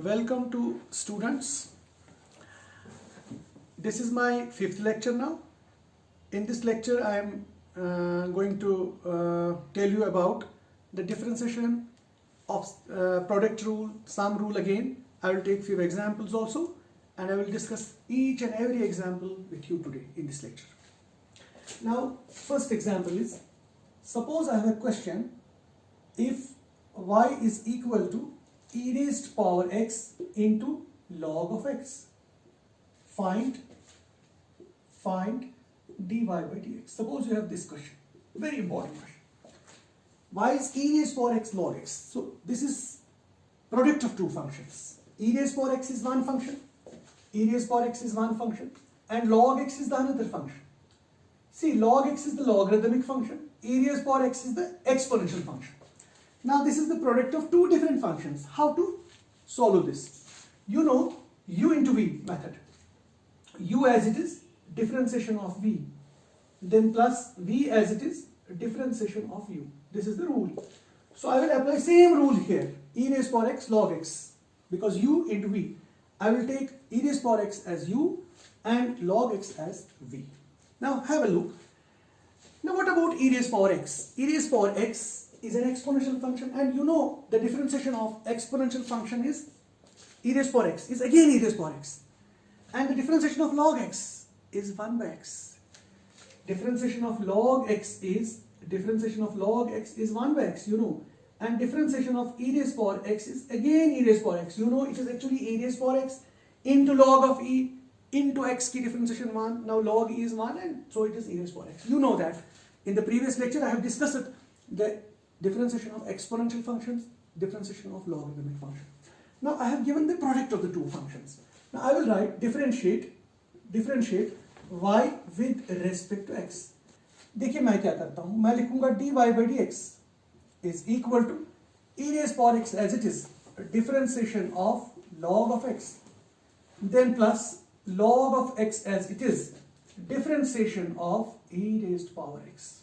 Welcome to students. This is my fifth lecture now. In this lecture I am going to tell you about the differentiation of product rule, sum rule again. I will take few examples also and I will discuss each and every example with you today in this lecture. Now first example is, suppose I have a question, if y is equal to e raised power x into log of x, find dy by dx. Suppose you have this question, very important question. Y is e raised power x log x. So this is product of two functions. E raised power x is one function, e raised power x is one function, and log x is the another function. See, log x is the logarithmic function, e raised power x is the exponential function. Now this is the product of two different functions. How to solve this? You know u into v method. U as it is, differentiation of v, then plus v as it is, differentiation of u. This is the rule. So I will apply same rule here, e raised power x log x, because u into v. I will take e raised power x as u and log x as v. Now have a look. Now what about e raised power x? E raised power x is an exponential function, and you know the differentiation of exponential function is e raised power x is again e raised power x, and the differentiation of log x is 1 by x. Differentiation of log x is 1 by x, you know, and differentiation of e raised power x is again e raised power x. You know it is actually e raised power x into log of e into x की differentiation 1. Now log e is 1 and so it is e raised power x. You know that. In the previous lecture I have discussed the differentiation of exponential functions, differentiation of logarithmic function. Now I have given the product of the two functions. Now I will write differentiate y with respect to x. देखिए मैं क्या करता हूँ, मैं लिखूंगा dy by dx is equal to e raised power x as it is, differentiation of log of x, then plus log of x as it is, differentiation of e raised power x.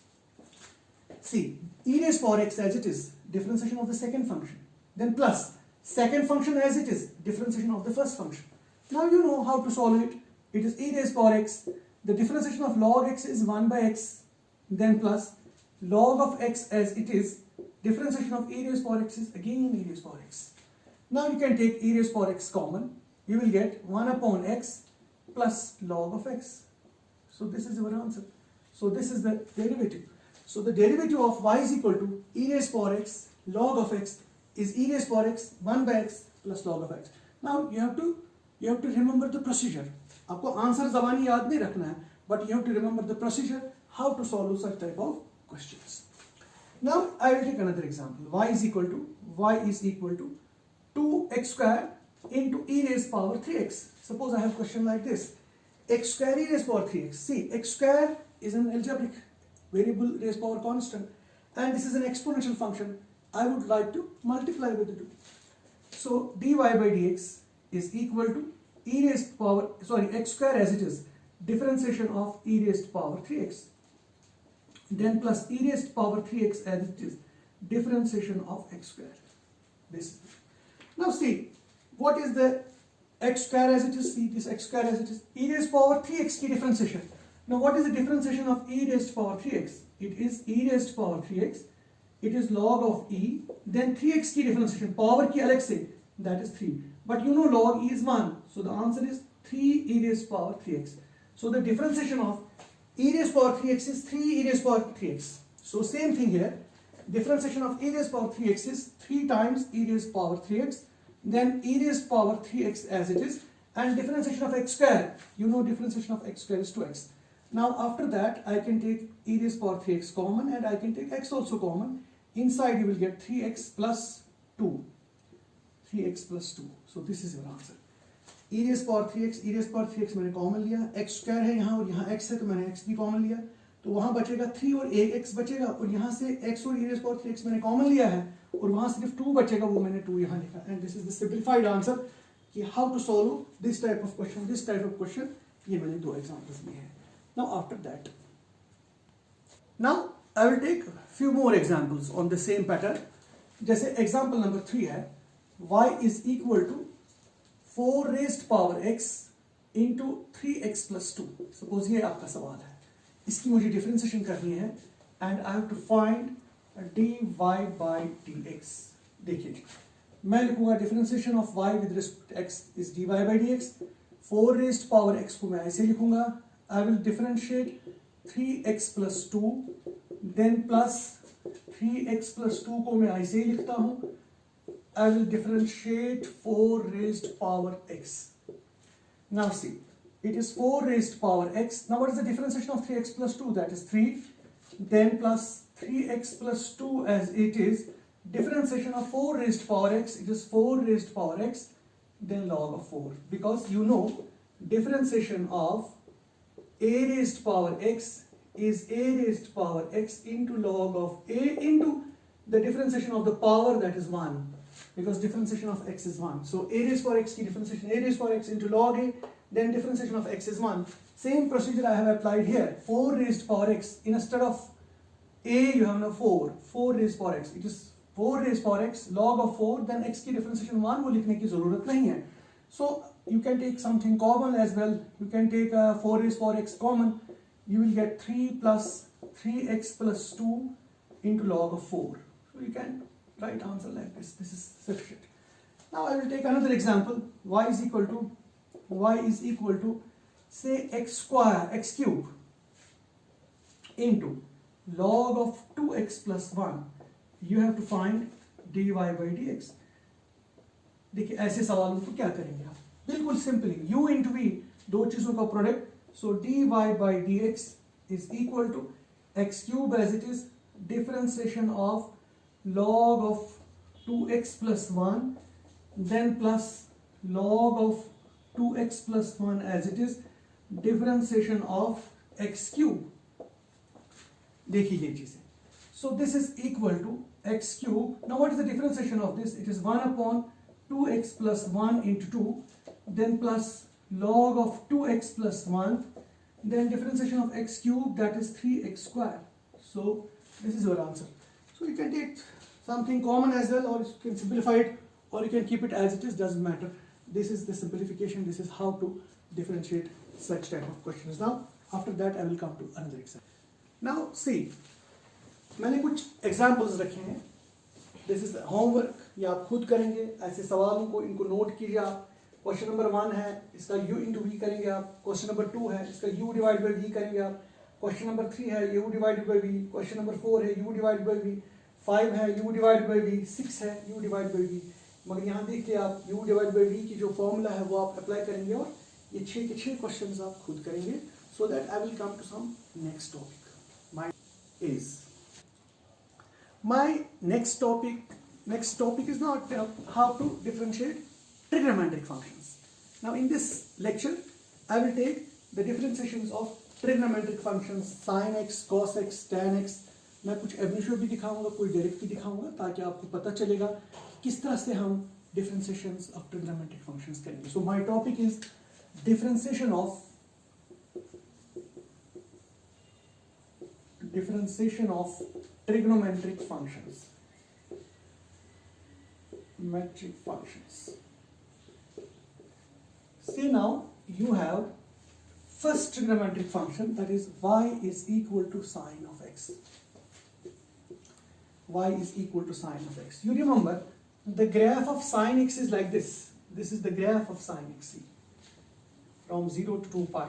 See, e raised power x as it is, differentiation of the second function, then plus second function as it is, differentiation of the first function. Now you know how to solve it. It is e raised power x, the differentiation of log x is 1 by x, then plus log of x as it is, differentiation of e raised power x is again e raised power x. Now you can take e raised power x common, you will get 1 upon x plus log of x. So this is your answer. So this is the derivative. So the derivative of y is equal to e raised power x log of x is e raised power x 1 by x plus log of x. Now you have to remember the procedure. आपको answer ज़बानी याद नहीं रखना है, but you have to remember the procedure how to solve such type of questions. Now I will take another example. Y is equal to 2x square into e raised power 3x. Suppose I have a question like this: x square e raised power 3x. See, x square is an algebraic variable raised power constant, and this is an exponential function. I would like to multiply with the 2. So dy by dx is equal to x square as it is, differentiation of e raised power 3x, then plus e raised power 3x as it is, differentiation of x square. This. Now see, what is the x square as it is? See, this x square as it is, e raised power 3x की differentiation. Now what is the differentiation of e raised power 3x? It is e raised power 3x, it is log of e, then 3x की differentiation, power की अलग से, that is 3. But you know log e is 1, so the answer is 3 e raised power 3x. So the differentiation of e raised power 3x is 3 e raised power 3x. So same thing here, differentiation of e raised power 3x is 3 times e raised power 3x, then e raised power 3x as it is, and differentiation of x square, you know differentiation of x square is 2x. Now after that I can take e raised power 3x common and I can take x also common. Inside you will get 3x plus 2. 3x plus 2. So this is your answer. e raised power 3x मैंने common लिया, x square है यहाँ और यहाँ x है तो मैंने x भी कॉमन लिया, तो वहाँ बचेगा 3 और 1x बचेगा, और यहाँ से x और e raised power 3x मैंने कॉमन लिया है और वहाँ सिर्फ 2 बचेगा, वो मैंने 2 यहाँ लिखा. And this is the simplified answer कि how to solve this type of question. ये मैंने 2 एग्जांपल्स लिए हैं. Now after that, now I will take few more examples on the same pattern. जैसे example number 3 है, y is equal to 4 raised power x into 3x plus 2. Suppose ये आपका सवाल है, इसकी मुझे डिफरेंशिएशन करनी है and I have to find dy by dx. देखिए मैं लिखूंगा differentiation of y with respect x is dy by dx. 4 raised power x को मैं ऐसे लिखूंगा, I will differentiate 3x plus 2 then plus 3x plus 2 को मैं ऐसे ही लिखता हूं, I will differentiate 4 raised power x. Now see, it is 4 raised power x. Now what is the differentiation of 3x plus 2? That is 3. Then plus 3x plus 2 as it is. Differentiation of 4 raised power x, it is 4 raised power x, then log of 4. Because you know, differentiation of a raised power x is a raised power x into log of a into the differentiation of the power, that is 1. Because differentiation of x is 1. So a raised power x की differentiation a raised power x into log a, then differentiation of x is 1. Same procedure I have applied here. 4 raised power x, instead of a you have now 4 raised power x. It is 4 raised power x log of 4, then x की differentiation 1 वो लिखने की जरूरत नहीं है. So you can take something common as well. You can take 4 raised power x common. You will get 3 plus 3x plus 2 into log of 4. So you can write answer like this. This is sufficient. Now I will take another example. Y is equal to say x square, x cube into log of 2x plus 1. You have to find dy by dx. देखिए ऐसे सवालों को क्या करेंगे आप, बिल्कुल simply u into v, दो चीजों का product. So dy by dx is equal to x cube as it is, differentiation of log of 2x plus 1, then plus log of 2x plus 1 as it is, differentiation of x cube. देखिए ये चीजें. So this is equal to x cube. Now what is the differentiation of this? It is 1 upon 2x plus 1 into 2, then plus log of 2x plus 1, then differentiation of x cube, that is 3x square. So this is your answer. So you can take something common as well, or you can simplify it, or you can keep it as it is, doesn't matter. This is the simplification. This is how to differentiate such type of questions. Now after that I will come to another example. Now see, मैंने कुछ examples रखे हैं. This is homework, ये आप खुद करेंगे. ऐसे सवालों को इनको नोट कीजिए आप. क्वेश्चन नंबर 1 है, इसका u इंटू v करेंगे आप. क्वेश्चन नंबर 2 है, इसका u डिवाइड बाई v करेंगे आप. क्वेश्चन नंबर 3 है, u divide by v. Question number 4 है, u डिवाइड बाई v. 5 है, u डिवाइड बाई v. 6 है, u डिवाइड बाई v. मगर यहाँ देखिए आप u डिवाइड बाई v की जो फॉर्मूला है वो आप अप्लाई करेंगे और ये 6 के 6 क्वेश्चंस आप खुद करेंगे. So that I will come to some next topic. My next topic is not how to differentiate trigonometric functions. Now in this lecture I will take the differentiations of trigonometric functions, sin x, cos x, tan x. मैं कुछ एब्रिशिएट भी दिखाऊंगा, कोई direct भी दिखाऊंगा, ताकि आपको पता चलेगा किस तरह से हम differentiations of trigonometric functions करेंगे. So my topic is differentiation of trigonometric functions. Metric functions. See now you have first trigonometric function, that is y is equal to sine of x. Y is equal to sine of x. You remember the graph of sine x is like this. This is the graph of sine x from 0 to 2 pi.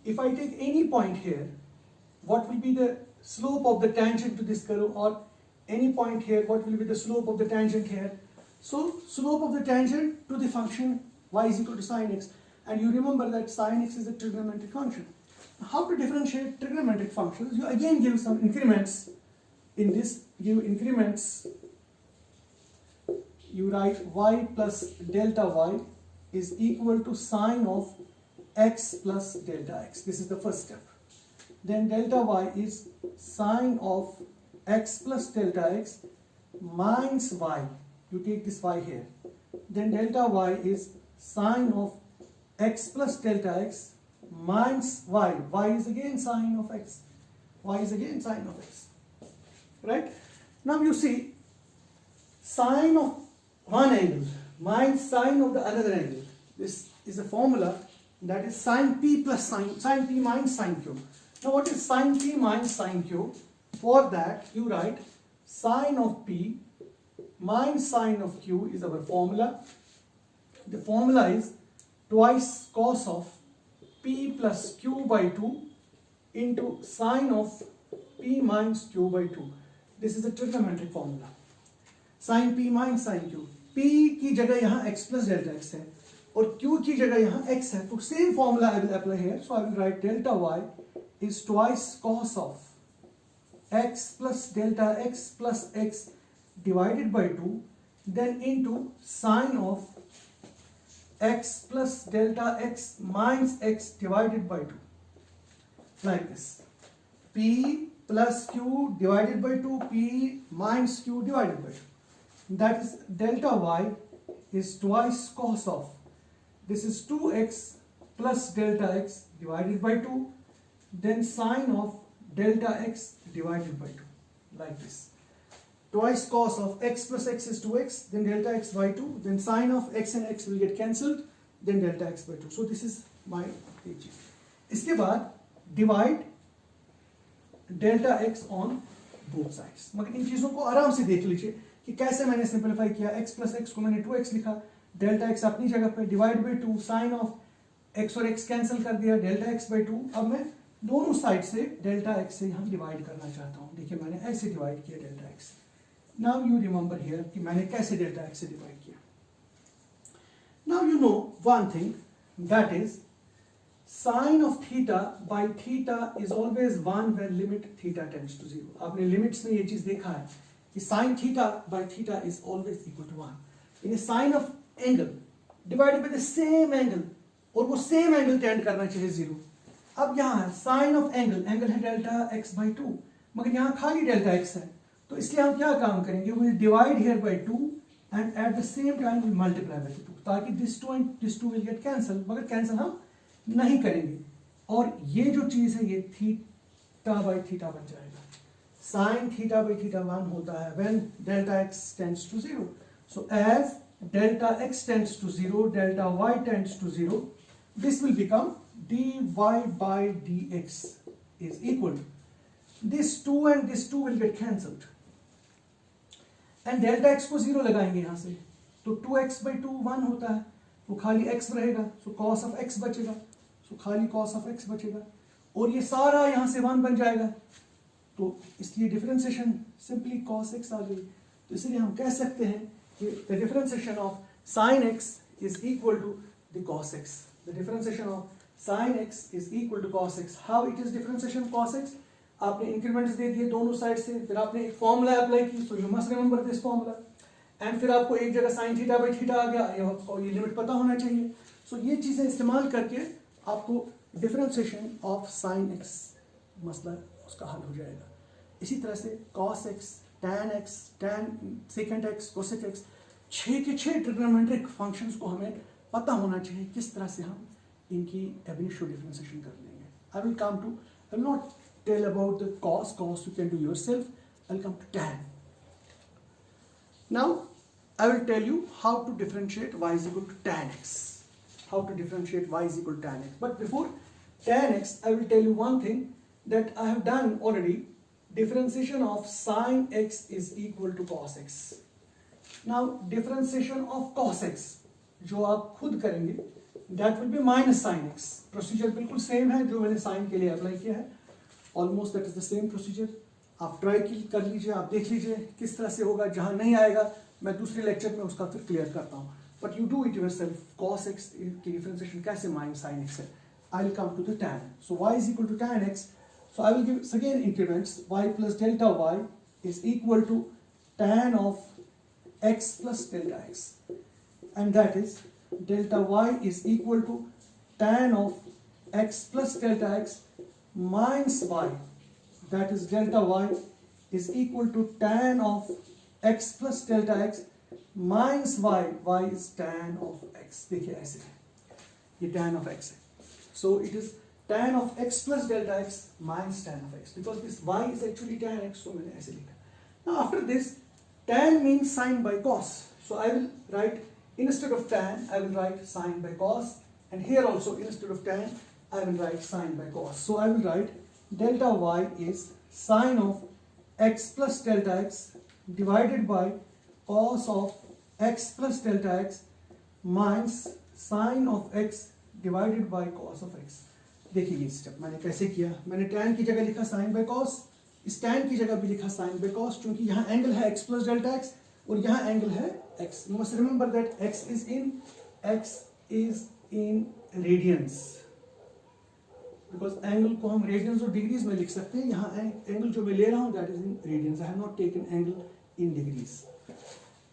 If I take any point here, what will be the slope of the tangent to this curve, or any point here, what will be the slope of the tangent here? So slope of the tangent to the function y is equal to sine x, and you remember that sine x is a trigonometric function. How to differentiate trigonometric functions? You again give some increments. In this, give increments. You write y plus delta y is equal to sine of x plus delta x. This is the first step. Then delta y is sine of x plus delta x minus y. You take this y here. Then delta y is sine of x plus delta x minus y. Y is again sine of x. Y is again sine of x. Right? Now you see, sine of one angle, minus sine of the another angle. This is a formula that is sine p plus sine p minus sine q. Now what is sine p minus sine q? For that you write sine of p minus sine of q is our formula. The formula is twice cos of p plus q by 2 into sine of p minus q by 2. This is a trigonometric formula. Sin p minus sin q. p की जगह यहाँ x plus delta x है और q की जगह यहाँ x है, तो same formula I will apply here. So I will write delta y is twice cos of x plus delta x plus x divided by 2, then into sine of x plus delta x minus x divided by 2, like this. P plus q divided by 2, p minus q divided by 2. That is delta y is twice cos of, this is 2x plus delta x divided by 2, then sine of delta x divided by 2, like this. Twice cos of x plus x is 2x, then delta x by 2, then sine of x and x will get cancelled, then delta x by 2. So this is my AG. इसके बाद divide delta x on both sides. मगर इन चीज़ों को आराम से देख लीजिए कि कैसे मैंने सिंपलीफाई किया. x प्लस एक्स को मैंने 2x लिखा, डेल्टा x अपनी जगह पे, divide by 2, sine of x और x कैंसिल कर दिया, डेल्टा x बाई 2. अब मैं दोनों साइड से डेल्टा x से यहाँ डिवाइड करना चाहता हूँ. देखिए मैंने ऐसे डिवाइड किया delta x. Now you remember here कि मैंने कैसे डेल्टा x से डिवाइड किया. Now you know one thing, that is sine of theta by theta is always 1 when limit theta tends to 0. आपने लिमिट्स में ये चीज देखा है कि sin theta by theta is always equal to 1. In a sine of angle divided by the same angle, और वो same angle tend करना चाहिए 0. अब यहाँ है sine of angle, angle है delta x by 2, मगर यहाँ खाली delta x है, तो इसलिए हम क्या काम करेंगे, we will divide here by 2 and at the same time we multiply by 2, ताकि this 2 and this 2 will get cancelled, मगर cancel हम नहीं करेंगे. और ये जो चीज़ है ये थीटा by थीटा बन जाएगा. Sin theta by theta 1 होता है when delta x tends to 0. So as delta x tends to 0, delta y tends to 0, this will become dy by dx is equal to this 2 and this 2 will get cancelled. And delta x को 0 लगाएंगे यहाँ से, तो 2x by 2 1 होता है, वो खाली x रहेगा, so cos of x बचेगा, so खाली cos of x बचेगा, और ये सारा यहाँ से 1 बन जाएगा, तो इसलिए डिफरेंशिएशन सिंपली cos x आ गई. तो इसलिए हम कह सकते हैं कि the differentiation of sin x is equal to the cos x. The differentiation of sin x is equal to cos x. How it is differentiation cos x? आपने इंक्रीमेंट्स दे दिए दोनों साइड से, फिर आपने एक फॉर्मूला अप्लाई की, so you must remember this formula, and फिर आपको एक जगह sin थीटा बाई थीटा आ गया, आपको ये लिमिट पता होना चाहिए. सो ये चीज़ें इस्तेमाल करके आपको डिफरेंशिएशन ऑफ sin x मसला उसका हल हो जाएगा. इसी तरह से cos x, tan x, tan secant x, cosec x, 6 के 6 ट्रिग्नोमेट्रिक फंक्शंस को हमें पता होना चाहिए किस तरह से हम इनकी ab initio डिफरेंशिएशन कर लेंगे. I will not tell about the cos you can do yourself. I will come to tan. Now I will tell you how to differentiate y is equal to tan x. How to differentiate y is equal to tan x. But before tan x, I will tell you one thing that I have done already. Differentiation of sin x is equal to cos x. Now differentiation of cos x जो आप खुद करेंगे that will be minus sin x. Procedure बिल्कुल same है जो मैंने sin के लिए अप्लाई किया है. Almost that is the same procedure. आप ट्राई कर लीजिए, आप देख लीजिए किस तरह से होगा. जहाँ नहीं आएगा मैं दूसरे लेक्चर में उसका फिर क्लियर करता हूँ. But you do it yourself. Cos x की डिफरेंशिएशन कैसे minus sin x है. I will come to the tan. So y is equal to tan x. So I will give again increments. Y plus delta y is equal to tan of x plus delta x, and that is delta y is equal to tan of x plus delta x minus y, that is delta y is equal to tan of x plus delta x minus y. Y is tan of x. देखिए ऐसे ये tan of x है. So it is tan of x plus delta x minus tan of x, because this y is actually tan x, so मैंने ऐसे लिखा. Now after this, tan means sin by cos, so I will write instead of tan I will write sine by cos, and here also instead of tan I will write sine by cos. So I will write delta y is sine of x plus delta x divided by cos of x plus delta x minus sine of x divided by cos of x. देखिए ये step मैंने कैसे किया, मैंने tan की जगह लिखा sin by cos, इस tan की जगह भी लिखा sin by cos, क्योंकि यहाँ एंगल है x plus delta x और यहाँ एंगल है x. You must remember that x is in radians, because angle को हम रेडियंस और डिग्रीज में लिख सकते हैं. यहाँ एंगल जो मैं ले रहा हूँ that is in radians. I have not taken angle in degrees.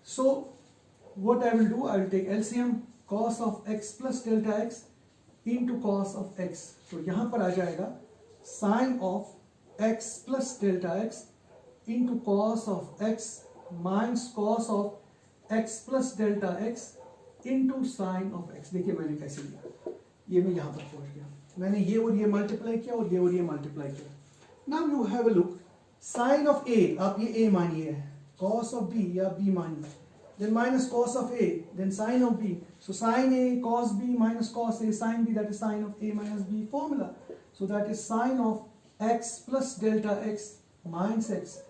So what I will do, I will take LCM cos of x plus delta x into cos of x. तो यहाँ पर आ जाएगा sin of x plus delta x into cos of x minus cos of x plus delta x into sin of x. देखिए मैंने कैसे लिया, ये मैं यहाँ पर पहुँच गया, मैंने ये और ये मल्टीप्लाई किया और ये मल्टीप्लाई किया. Now you have a look, sin of a आप ये a मानिए, cos of b या b मानिए, then minus cos of a, then sin of b. So sin a cos b minus cos a sin b, that is sin of a minus b formula. So that is sin of x plus delta x minus x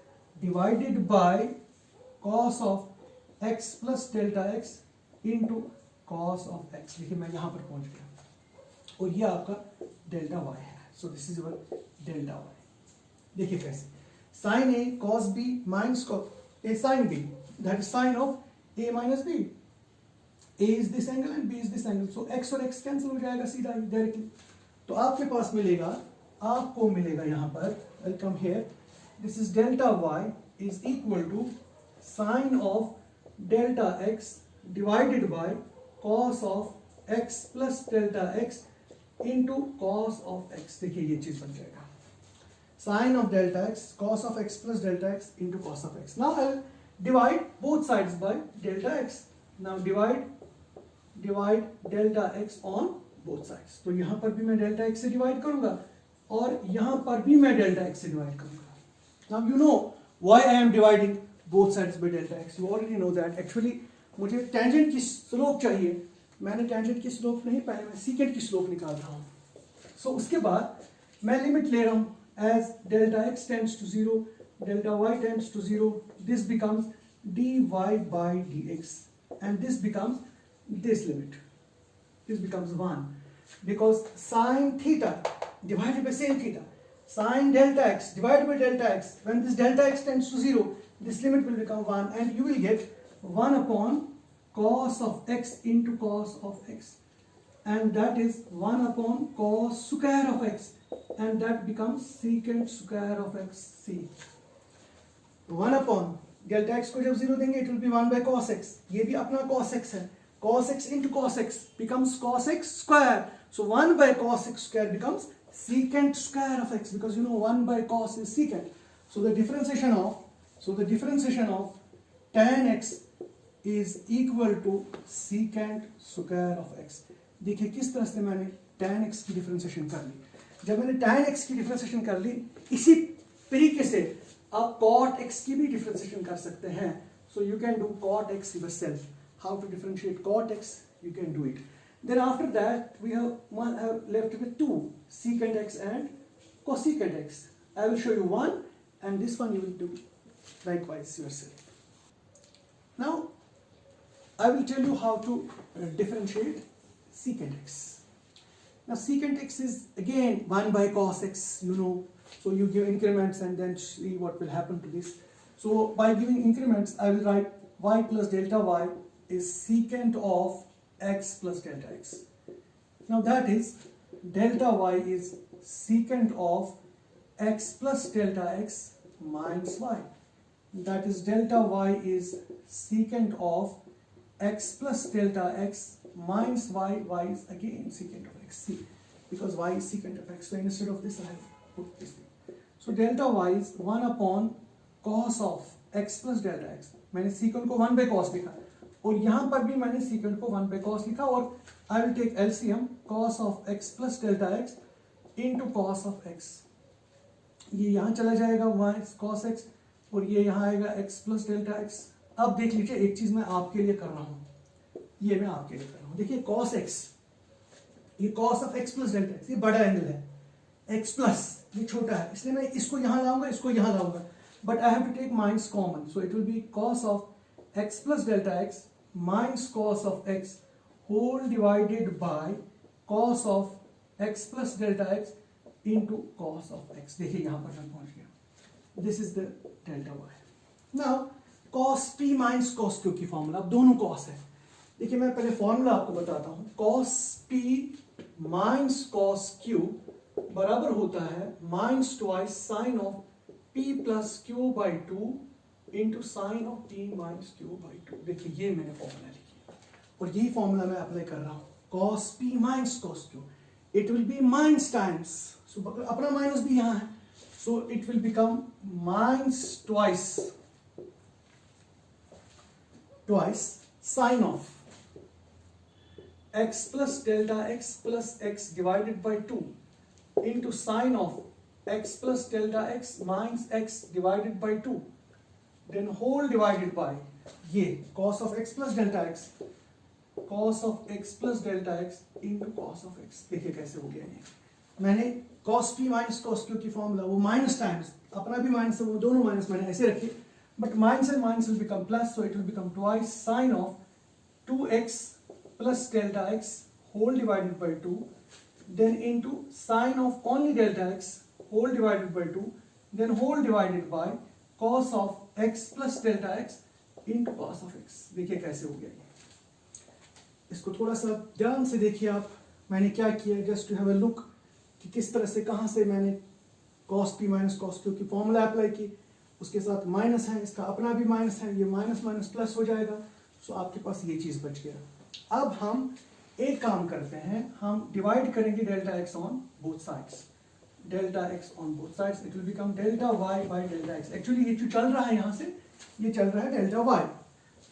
divided by cos of x plus delta x into cos of x. देखिए मैं यहाँ पर पहुँच गया और ये आपका delta y है. So this is your delta y. देखिए कैसे, sin a cos b minus cos a sin b, that is sin of a minus b. a is this angle and b is this angle. So x और x cancel हो जाएगा सीधा ही directly. तो आपके पास मिलेगा, आपको मिलेगा यहाँ पर, welcome here, this is delta y is equal to sin of delta x divided by cos of x plus delta x into cos of x. देखिए ये चीज बन जाएगा sin of delta x cos of x plus delta x into cos of x. Now I'll divide both sides by delta x. Now divide delta x on both sides. तो यहाँ पर भी मैं delta x से divide करूँगा और यहाँ पर भी मैं delta x से divide करूँगा. Now you know why I am dividing both sides by delta x. You already know that. Actually मुझे tangent की slope चाहिए, मैंने tangent की slope नहीं, पहले मैं secant की slope निकाल रहा हूँ. So उसके बाद मैं limit ले रहा हूँ, as delta x tends to 0, delta y tends to 0, this becomes dy by dx, and this becomes this limit, this becomes 1, because sin theta divided by sin theta, sin delta x divided by delta x, when this delta x tends to 0, this limit will become 1, and you will get 1 upon cos of x into cos of x, and that is 1 upon cos square of x, and that becomes secant square of x. See, 1 upon delta x को जब 0 देंगे, it will be 1 by cos x. ये भी अपना cos x है, cos x into cos x becomes cos x square. So 1 by cos x square becomes secant square of x, because you know 1 by cos is secant. So the differentiation of tan x is equal to secant square of x. देखिए किस तरह से मैंने tan x की differentiation कर ली. जब मैंने tan x की डिफरेंशिएशन कर ली, इसी तरीके से आप cot x की भी डिफरेंशिएशन कर सकते हैं. So you can do cot x yourself. How to differentiate cot x? You can do it. Then after that we have left with 2, secant x and cosecant x. I will show you one, and this one you will do likewise yourself. Now I will tell you how to differentiate secant x. Now secant x is again 1 by cos x, you know. So you give increments and then see what will happen to this. So by giving increments, I will write y plus delta y is secant of x plus delta x. Now that is delta y is secant of x plus delta x minus y. That is delta y is secant of x plus delta x minus y. Y is again secant of x. See, because y is secant of x. So instead of this I have put this thing. So delta y is 1 upon cos of x plus delta x. मैंने secant को 1 by cos लिखा और यहाँ पर भी मैंने secant को 1 by cos लिखा, और I will take LCM cos of x plus delta x into cos of x. ये यहाँ चला जाएगा y cos x और ये यहाँ आएगा x plus delta x. अब देख लीजिए एक चीज मैं आपके लिए कर रहा हूँ. ये मैं आपके लिए कर रहा हूँ। देखिए cos x, ये cos of x plus delta x, ये बड़ा एंगल है, x प्लस ये छोटा है, इसलिए मैं इसको यहाँ लाऊंगा, इसको यहाँ लाऊंगा, but I have to take minus common, so it will be cos of x plus delta x minus cos of x whole divided by cos of x plus delta x into cos of x। देखिए यहाँ पर मैं पहुंच गया, this is the delta y। Now cos p minus cos q की formula, अब दोनों cos है। देखिए मैं पहले फॉर्मूला आपको बताता हूँ, cos p minus cos q बराबर होता है minus twice sine of p plus Q by two into sine of p minus Q by two. देखिए ये मैंने फॉर्मूला लिखी और यही फॉर्मूला मैं अप्लाई कर रहा हूँ, cos p minus cos q, it will be minus times, so अपना माइनस भी यहाँ है, so it will become minus twice sine of x plus delta x plus x divided by 2 into sine of x plus delta x minus x divided by 2 then whole divided by ये cos of x plus delta x, cos of x plus delta x into cos of x। देखिए कैसे हो गया ये, मैंने cos p minus cos q की formula वो minus times, अपना भी माइनस है, वो दोनों माइनस मैंने ऐसे रखे, but minus and minus will become plus, so it will become twice sine of 2x plus delta x whole divided by 2 then into sine of only delta x whole divided by 2 then whole divided by cos of x plus delta x into cos of x। देखिए कैसे हो गया ये, इसको थोड़ा सा ध्यान से देखिए आप, मैंने क्या किया, just to have a look कि किस तरह से, कहाँ से मैंने cos p minus cos q की फॉर्मूला अप्लाई की, उसके साथ माइनस है, इसका अपना भी माइनस है, ये माइनस माइनस प्लस हो जाएगा, सो आपके पास ये चीज बच गया। अब हम एक काम करते हैं, हम डिवाइड करेंगे delta x on both sides, delta x on both sides, it will become delta y by delta x। Actually ये जो चल रहा है यहाँ से, ये चल रहा है डेल्टा y,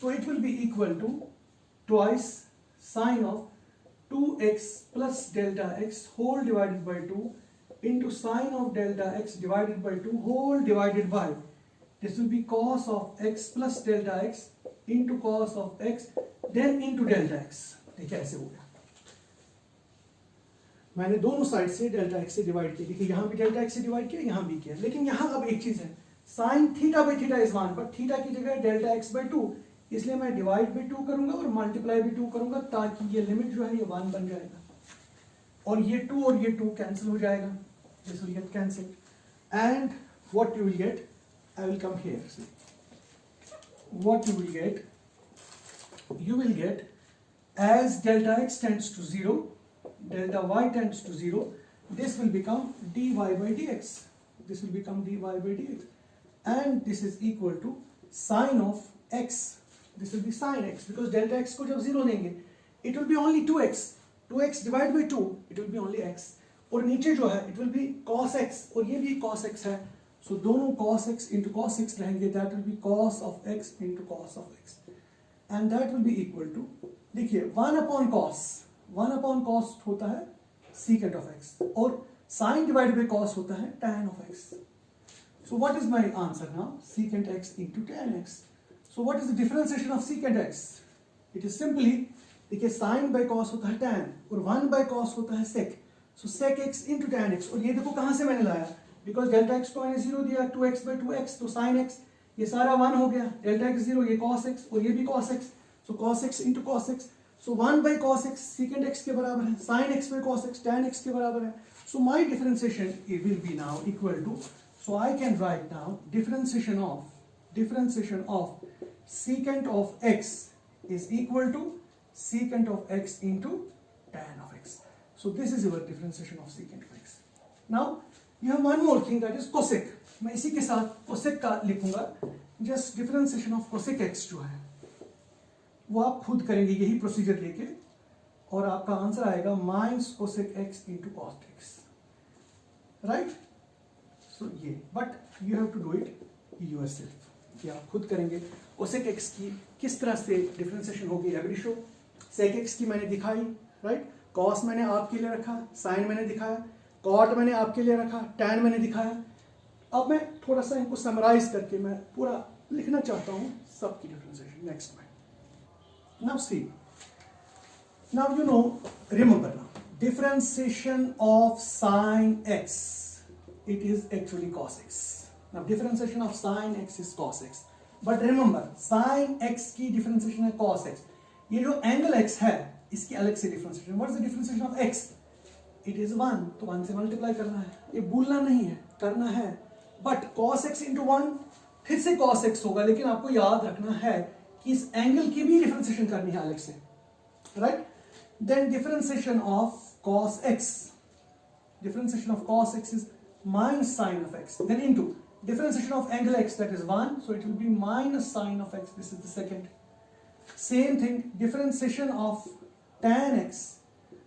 तो it will be equal to twice sine of 2x plus delta x whole divided by 2 into sine of delta x divided by 2 whole divided by, this will be cos of x plus delta x into cos of x then into delta x। देखिए ऐसे हो गया, मैंने दोनों side से delta x से divide किया, देखिए यहाँ भी डेल्टा x से डिवाइड किया, यहाँ भी किया, लेकिन यहाँ अब एक चीज है, sine theta by theta is 1, but theta की जगह डेल्टा x बाई 2, इसलिए मैं डिवाइड बाई 2 करूंगा और मल्टीप्लाई बाई 2 करूंगा, ताकि ये लिमिट जो है ये 1 बन जाएगा और ये 2 और ये 2 कैंसिल हो जाएगा, this will get cancelled and what you will get, I will come here, see what you will get, you will get as delta x tends to 0, delta y tends to 0, this will become dy by dx, this will become dy by dx, and this is equal to sine of x, this will be sine x, because delta x को जब 0 देंगे it will be only 2x, 2x divided by 2 it will be only x, और नीचे जो है it will be cos x, और ये भी cos x है, so दोनों cos x into cos x रहेंगे, that will be cos of x into cos of x, and that will be equal to, देखिए 1 upon cos होता है secant of x और sin divided by cos होता है tan of x, so what is my answer now, secant x into tan x, so what is the differentiation of secant x, it is simply, देखिए sin by cos होता है tan और 1 by cos होता है sec, so sec x into tan x, और ये देखो कहाँ से मैंने लाया, because delta x को मैंने 0 दिया, 2x by 2x, तो sin x ये सारा 1 हो गया, डेल्टा x 0, ये cos x और ये भी cos x, so cos x into cos x, so 1 by cos x secant x के बराबर है, sin x by cos x tan x के बराबर है, so my differentiation will be now equal to, so I can write now differentiation of secant of x is equal to secant of x into tan of x, so this is your differentiation of secant of x। Now you have one more thing, that is cosec, मैं इसी के साथ cosec का लिखूंगा, just differentiation of cosec x जो है वो आप खुद करेंगे यही प्रोसीजर लेके, और आपका आंसर आएगा minus cosec x into cos x, right, so ये, but you have to do it yourself, कि आप खुद करेंगे। cosec x की किस तरह से डिफरेंशिएशन होगी, एवरी शो, sec x की मैंने दिखाई, राइट, cos मैंने आपके लिए रखा, sin मैंने दिखाया, cot मैंने आपके लिए रखा, tan मैंने दिखाया। अब मैं थोड़ा सा इनको समराइज करके मैं पूरा लिखना चाहता हूँ सबकी डिफरेंशिएशन नेक्स्ट में। Now see, Now you know, remember now, differentiation of sine x, it is actually cos x. Now differentiation of sine x is cos x, but remember sine x की differentiation है cos x. ये जो angle x है इसकी अलग से differentiation. What is the differentiation of x? It is 1, तो 1 से multiply करना है, ये भूलना नहीं है, करना है. But cos x into 1 फिर से cos x होगा, लेकिन आपको याद रखना है कि इस एंगल की भी differentiation करनी है अलग से, right? Then differentiation of cos x, differentiation of cos x is minus sine of x, then into differentiation of angle x, that is 1, so it will be minus sine of x. This is the second. Same thing, differentiation of tan x.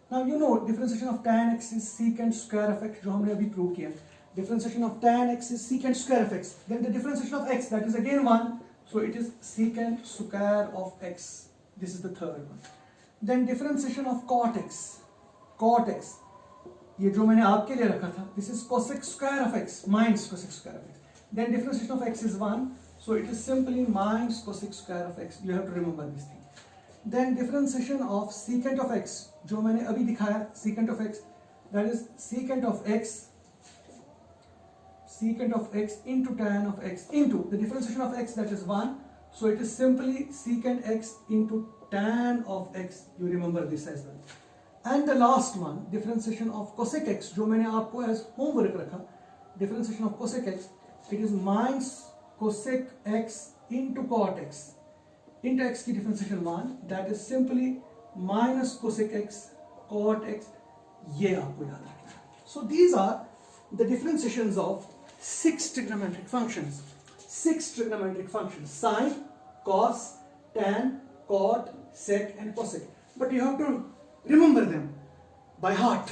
Now you know differentiation of tan x is secant square of x, जो हमने अभी prove किया. Differentiation of tan x is secant square of x. Then the differentiation of x, that is again 1, so it is secant square of x. This is the third one. Then differentiation of cot x. Cot x, ये जो मैंने आपके लिए रखा था, this is cosec square of x minus cosec square of x. Then differentiation of x is 1, so it is simply minus cosec square of x. You have to remember this thing. Then differentiation of secant of x, जो मैंने अभी दिखाया, secant of x, that is secant of x into tan of x into the differentiation of x, that is 1, so it is simply secant x into tan of x. You remember this as well. And the last one, differentiation of cosec x, जो मैंने आपको as homework रखा, differentiation of cosec x, it is minus cosec x into cot x. Into x की differentiation 1, that is simply minus cosec x cot x. ये आपको याद रखना है. So these are the differentiations of 6 trigonometric functions. 6 trigonometric functions: sine, cos, tan, cot, sec and cosec. But you have to remember them by heart.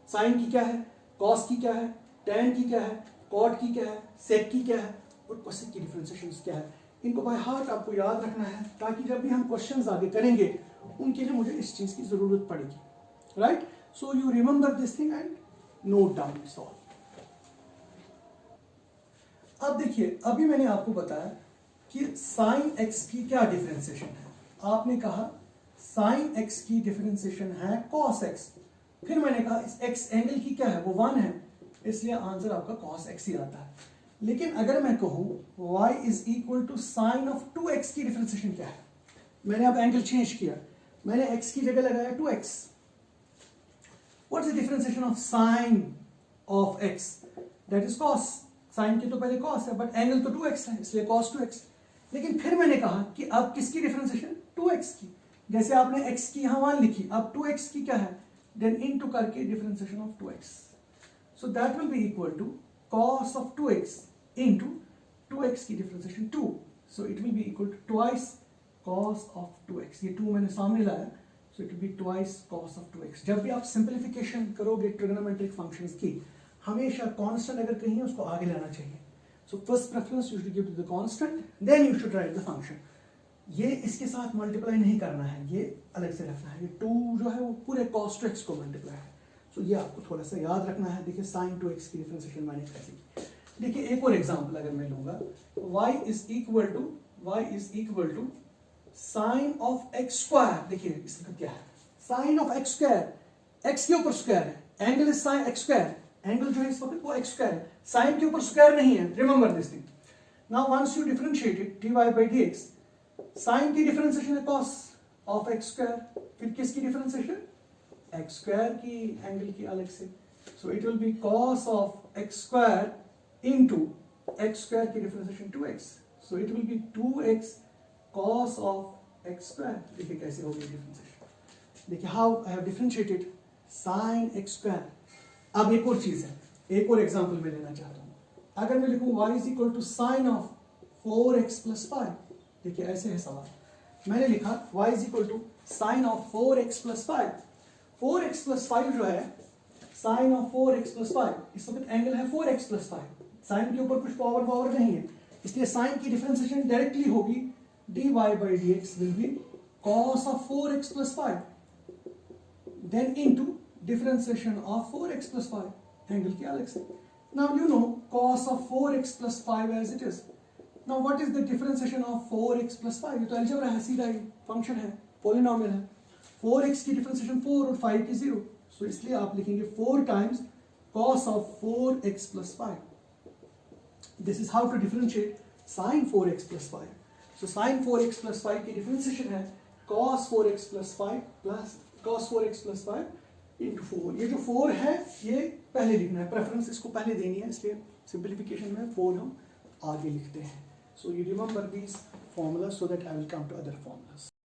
Sine की क्या है, cos की क्या है, tan की क्या है, cot की क्या है, sec की क्या है और cosec की differentiations क्या है. इनको by heart आपको याद रखना है, ताकि जब भी हम questions आगे करेंगे उनके लिए मुझे इस चीज की जरूरत पड़ेगी. Right? So you remember this thing and note down this all. अब देखिए, अभी मैंने आपको बताया कि sin x की क्या differentiation है. आपने कहा sin x की डिफरेंशिएशन है cos x. फिर मैंने कहा इस x एंगल की क्या है, वो 1 है, इसलिए आंसर आपका cos x ही आता है. लेकिन अगर मैं कहूं y is equal to sine of 2x की डिफरेंशिएशन क्या है, मैंने अब एंगल चेंज किया, मैंने x की जगह लगाया 2x. What is the differentiation of sine of x? That is cos. Sine की तो पहले cos है, बट एंगल तो 2x है, इसलिए cos 2x. लेकिन फिर मैंने कहा कि अब किसकी डिफरेंशिएशन, 2x की. जैसे आपने x की यहां 1 लिखी, अब 2x की क्या है, देन इनटू करके differentiation of 2x. So that will be equal to cos of 2x into 2x की differentiation 2. So it will be equal to twice cos of 2x. ये 2 मैंने सामने लाया, so it will be twice cos of 2x. जब भी आप simplification करोगे trigonometric functions की, हमेशा कांस्टेंट अगर कहीं है उसको आगे लाना चाहिए. So first preference you should give to the constant, then you should write the function. ये इसके साथ मल्टीप्लाई नहीं करना है, ये अलग से रखना है. ये 2 जो है वो पूरे cos 2x को मल्टीप्लाई है. सो ये आपको थोड़ा सा याद रखना है. देखिए sin 2x की डिफरेंशिएशन मैंने कैसे की. देखिए एक और एग्जांपल अगर मैं लूंगा, y is equal to sine of x square. देखिए इसका क्या है, sine of x square, x के ऊपर स्क्वायर है, angle is sine x square. Angle जो है इस वक्त वो x स्क्वायर है, साइन के ऊपर स्क्वायर नहीं है. Remember this thing. Now once you differentiate it, dy by dx, sine की डिफरेंशिएशन है cos ऑफ x स्क्वायर, फिर किसकी डिफरेंशिएशन, x स्क्वायर की एंगल की अलग से. So it will be cos of x square into x square की differentiation 2x. So it will be 2x cos of x square. देखिए कैसे होगी डिफरेंशिएशन. देखिए how I have differentiated sin x square. अब एक और चीज है, एक और एग्जांपल मैं लेना चाहता हूं. अगर मैं लिखूं y is equal to sine of 4x plus 5. देखिए ऐसे है सवाल. मैंने लिखा y is equal to sine of 4x plus 5. 4x plus 5 जो है साइन ऑफ 4x प्लस 5, इस वक्त एंगल है 4x प्लस 5. साइन के ऊपर कुछ पावर नहीं है, इसलिए साइन की डिफरेंशिएशन डायरेक्टली होगी dy by dx will be cos of 4x plus 5, then into differentiation of 4x plus 5, angle की अलग से. Now you know cos of 4x plus 5 as it is. Now what is the differentiation of 4x plus 5? ये तो algebra है, सीधा ही function है, polynomial है. 4x की डिफरेंशिएशन 4 और 5 की 0, सो इसलिए आप लिखेंगे 4 times cos of 4x plus 5. This is how to differentiate sin 4x plus 5. So sin 4x plus 5 की डिफरेंशिएशन है cos 4x plus 5 plus cos 4x plus 5 into 4. ये जो 4 है ये पहले लिखना है, प्रेफरेंस इसको पहले देनी है, इसलिए सिंप्लीफिकेशन में 4 हम आगे लिखते हैं. So you remember these formulas so that I will come to other formulas.